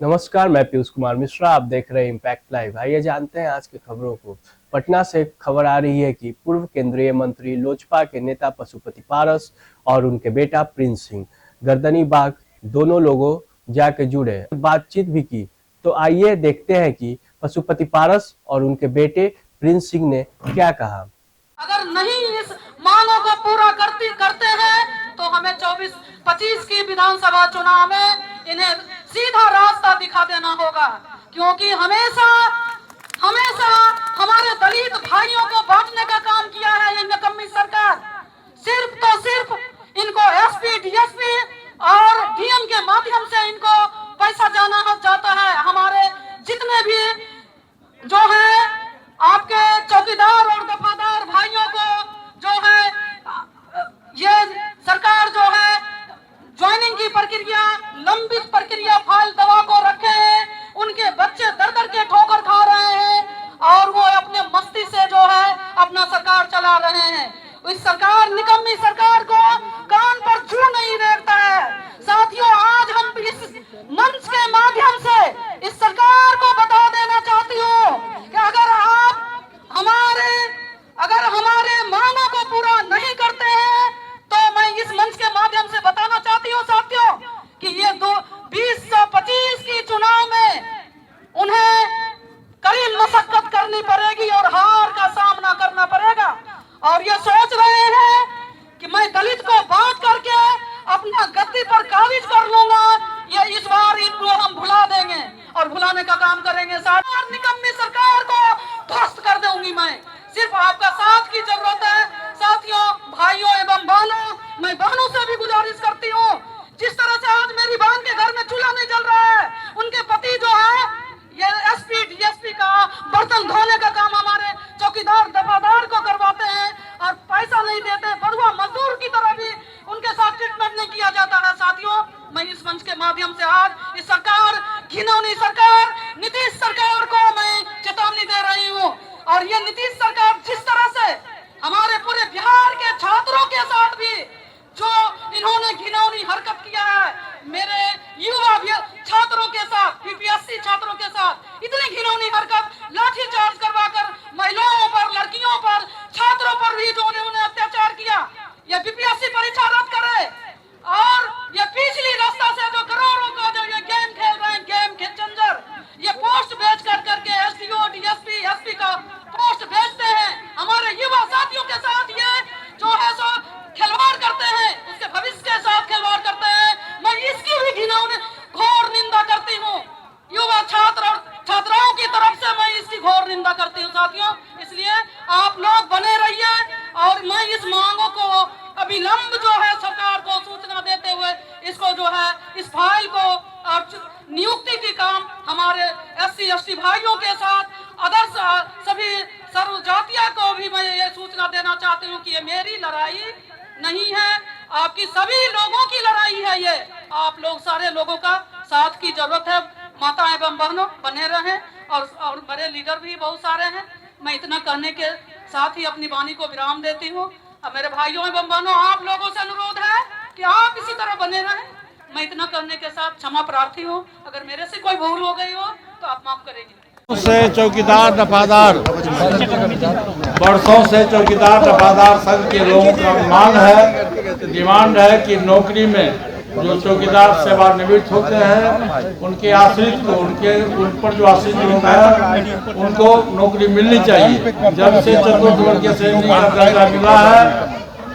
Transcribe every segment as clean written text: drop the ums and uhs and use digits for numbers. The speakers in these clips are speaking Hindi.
नमस्कार, मैं पीयूष कुमार मिश्रा। आप देख रहे हैं इम्पैक्ट लाइव। आइए जानते हैं आज की खबरों को। पटना से खबर आ रही है कि पूर्व केंद्रीय मंत्री लोजपा के नेता पशुपति पारस और उनके बेटा प्रिंस सिंह गर्दनीबाग दोनों लोगों जाके जुड़े, बातचीत भी की। तो आइए देखते हैं कि पशुपति पारस और उनके बेटे प्रिंस सिंह ने क्या कहा। अगर नहीं इस मांगों को पूरा करते हैं तो हमें 24-25 की विधानसभा चुनाव में इन्हें सीधा रास्ता दिखा देना होगा, क्योंकि हमेशा हमारे दलित भाइयों को बांटने का काम किया है ये निकम्मी सरकार। सिर्फ इनको एसपी, डीएसपी और डीएम के माध्यम से इनको पैसा जाता है। हमारे जितने भी जो है आपके चौकीदार और दफादार भाइयों को जो है ये सरकार जो है ज्वाइनिंग की प्रक्रिया, लंबित प्रक्रिया फाइल दबा को रखे हैं। उनके बच्चे दर के ठोकर खा रहे हैं और वो अपने मस्ती से जो है अपना सरकार चला रहे हैं। इस सरकार, निकम्मी सरकार को कान पर जू नहीं रेंगता है। साथियों, आज हम इस मंच के माध्यम से इस सरकार को बता देना चाहती हूँ कि अगर हमारे मांगों को पूरा नहीं करते हैं तो मैं इस मंच के माध्यम से बताना चाहती हूँ साथियों कि ये 2025 की चुनाव में उन्हें कड़ी मशक्कत करनी पड़ेगी और हार का सामना करना पड़ेगा। और ये सोच रहे हैं कि मैं दलित को बात करके अपना गद्दी पर काबिज कर लूंगा, ये इस बार इनको हम भुला देंगे और भुलाने का काम करेंगे। निकम्मी सरकार को ध्वस्त कर दूंगी मैं। सिर्फ आपका साथ की जरूरत है साथियों, भाइयों एवं बहनों। मैं बहनों से भी गुजारिश करती हूँ, जिस तरह से आज मेरी बहन के घर में चूल्हा नहीं जल रहा है, उनके पति जो है ये एसपी, डीएसपी का बर्तन धोने का काम हमारे चौकीदार, दफादार को करवाते हैं और पैसा नहीं देते। बरुआ मजदूर की तरह भी उनके साथ ट्रीटमेंट नहीं किया जाता है। साथियों, मैं इस मंच के माध्यम से आज इस सरकार, घिनौनी सरकार, नीतीश सरकार को मैं चेतावनी दे रही हूँ। और ये नीतीश सरकार जिस तरह से हमारे पूरे बिहार के छात्रों के साथ भी जो इन्होंने घिनौनी हरकत किया है, मेरे युवा छात्रों के साथ, बीपीएससी छात्रों के साथ इतनी घिनौनी हरकत, लाठीचार्ज करवाकर महिलाओं पर, लड़कियों पर, छात्रों पर भी जो उन्होंने अत्याचार किया, ये बीपीएससी परीक्षा रद्द करे। और ये पिछली रास्ता से जो करोड़ों का जो ये गेम खेल रहे हैं, गेम के चंजर, ये पोस्ट बेच करके एसडीओ, डीएसपी, एसपी का पोस्ट बेचते हैं। हमारे युवा साथियों के साथ ये जो है सो खिलवाड़ करते हैं, उसके भविष्य के साथ खिलवाड़ करते हैं। मैं इसकी भी घिनौनी घोर निंदा करती हूँ। युवा छात्र और छात्राओं की तरफ से मैं इसकी घोर निंदा करती हूँ साथियों। इसलिए आप लोग बने रहिए और मैं इस मांगों को अविलंब जो है सरकार को सूचना देते हुए इसको जो है इस फाइल को और नियुक्ति की काम हमारे एससी, एसटी भाइयों के साथ आदर्श सभी सर्व जातियों को भी मैं ये सूचना देना चाहती हूँ कि ये मेरी लड़ाई नहीं है, आपकी सभी लोगों की लड़ाई है। ये आप लोग सारे लोगों का साथ की जरूरत है। माता एवं बहनों बने रहें और बड़े लीडर भी बहुत सारे हैं। मैं इतना कहने के साथ ही अपनी वाणी को विराम देती हूँ। अब मेरे भाइयों एवं बहनों, आप लोगों से अनुरोध है कि आप इसी तरह बने रहें। मैं इतना करने के साथ क्षमा प्रार्थी हूँ। अगर मेरे से कोई भूल हो गई हो तो आप माफ करेंगे। से चौकीदार दफादार वर्षों से चौकीदार दफादार संघ के लोगों का मांग है, डिमांड है कि नौकरी में जो चौकीदार सेवानिवृत्त होते हैं उनके आश्रित को, उन पर जो आश्रित लोग हैं उनको नौकरी मिलनी चाहिए। जब से चतुर्थ वर्गीय श्रेणी का दर्जा मिला है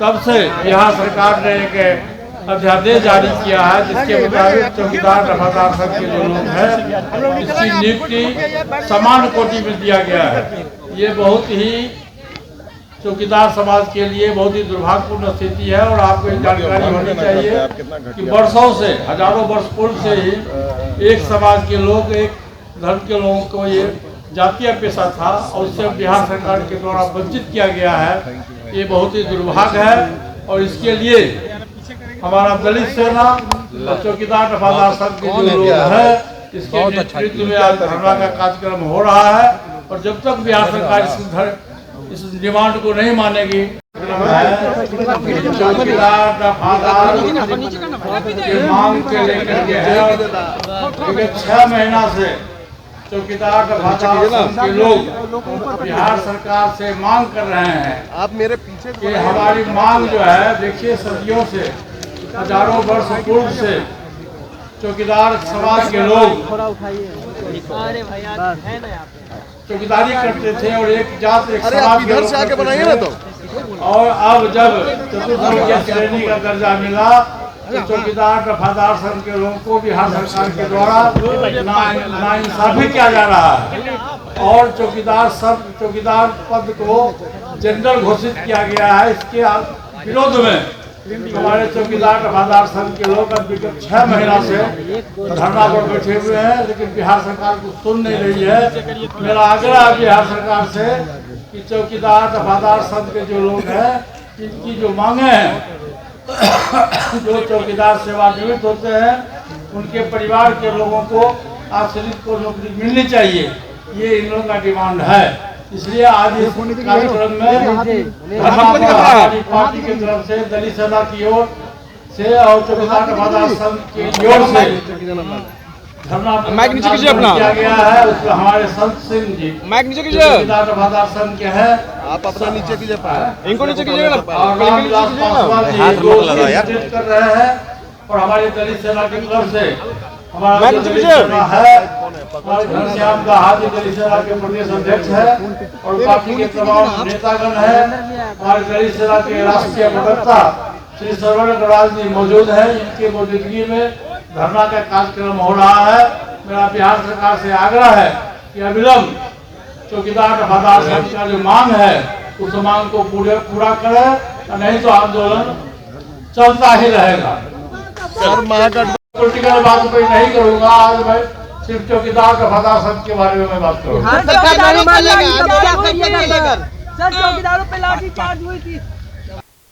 तब से बिहार सरकार ने एक अध्यादेश जारी किया है जिसके मुताबिक चौकीदार दफादार संघ के जो लोग हैं इसकी नियुक्ति समान कोटि में दिया गया है। ये बहुत ही चौकीदार समाज के लिए बहुत ही दुर्भाग्यपूर्ण स्थिति है। और आपको एक जानकारी होनी चाहिए कि वर्षों से, हजारों वर्ष पूर्व से ही एक समाज के लोग, एक धर्म के लोगों को ये जातीय पेशा था और उससे बिहार सरकार के द्वारा वंचित किया गया है। ये बहुत ही दुर्भाग्य है और इसके लिए हमारा दलित सेना और चौकीदार दफादार संघ के जो लोग हैं इसके नेतृत्व में आज धरना का कार्यक्रम हो रहा है। और जब तक बिहार सरकार इस डिमांड को नहीं मानेगी चौकीदार दफादार की मांग के लेकर के है। 6 महीना से चौकीदार दफादार के लोग बिहार सरकार से मांग कर रहे हैं। आप मेरे पीछे कि हमारी मांग जो है, देखिए सदियों से, हजारों वर्ष पूर्व से चौकीदार समाज के लोग चौकीदारी करते थे और एक जात एक अरे आप समाज के इधर लोग से आके करते बनाइए थे। ना तो। और अब जब चतुर्थ श्रेणी का दर्जा मिला तो चौकीदार दफादार संघ के लोगों को बिहार सरकार के द्वारा नाइंसाफी किया जा रहा है और चौकीदार पद को जनरल घोषित किया गया है। इसके विरोध में हमारे चौकीदार दफादार संघ के लोग अब विगत 6 महीना से धरना पर बैठे हुए हैं, लेकिन बिहार सरकार को सुन नहीं रही है। मेरा आग्रह है बिहार सरकार से कि चौकीदार दफादार संघ के जो लोग हैं, इनकी जो मांगे हैं, जो चौकीदार सेवानिवृत्त होते हैं, उनके परिवार के लोगों को आश्रित को नौकरी मिलनी चाहिए, ये इन लोगों का डिमांड है। इसलिए आज इस कार्यक्रम में हमारी पार्टी की तरफ से दलित सेना की ओर से और चौकीदार दफादार संघ की ओर से धरना किया गया है। उसमें हमारे संत सिंह जी चौकीदार दफादार संघ के हैं, आप अपना नीचे कीजिए, इनको नीचे कीजिएगा ना। और रामविलास पासवान जी जो नेतृत्व कर रहे हैं, और हमारी दलित सेना की तरफ से हमारा जो दलित सेना है, हमारे घनश्याम गाहाजी दलित सेना के प्रदेश अध्यक्ष है और पार्टी के तमाम नेतागण है। हमारे दलित सेना के राष्ट्रीय प्रवक्ता श्री सरवण गणराज जी मौजूद है। इनके मौजूदगी में धरना का कार्यक्रम हो रहा है। मेरा बिहार सरकार से आग्रह है कि अविलंब चौकीदार दफादार संघ का जो मांग है, उस मांग को पूरा करे, नहीं तो आंदोलन चलता ही रहेगा। सर महागठबंधन पॉलिटिकल बात कोई नहीं करूंगा। आज मैं सिर्फ चौकीदार दफादार संघ के बारे में मैं बात करूंगा। सर चौकीदारों पे लाठीचार्ज हुई थी।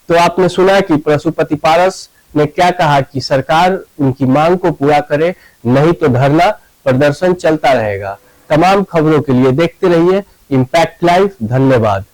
तो आपने सुना कि पशुपति पारस ने क्या कहा कि सरकार उनकी मांग को पूरा करे, नहीं तो धरना प्रदर्शन चलता रहेगा। तमाम खबरों के लिए देखते रहिए इम्पैक्ट लाइव। धन्यवाद।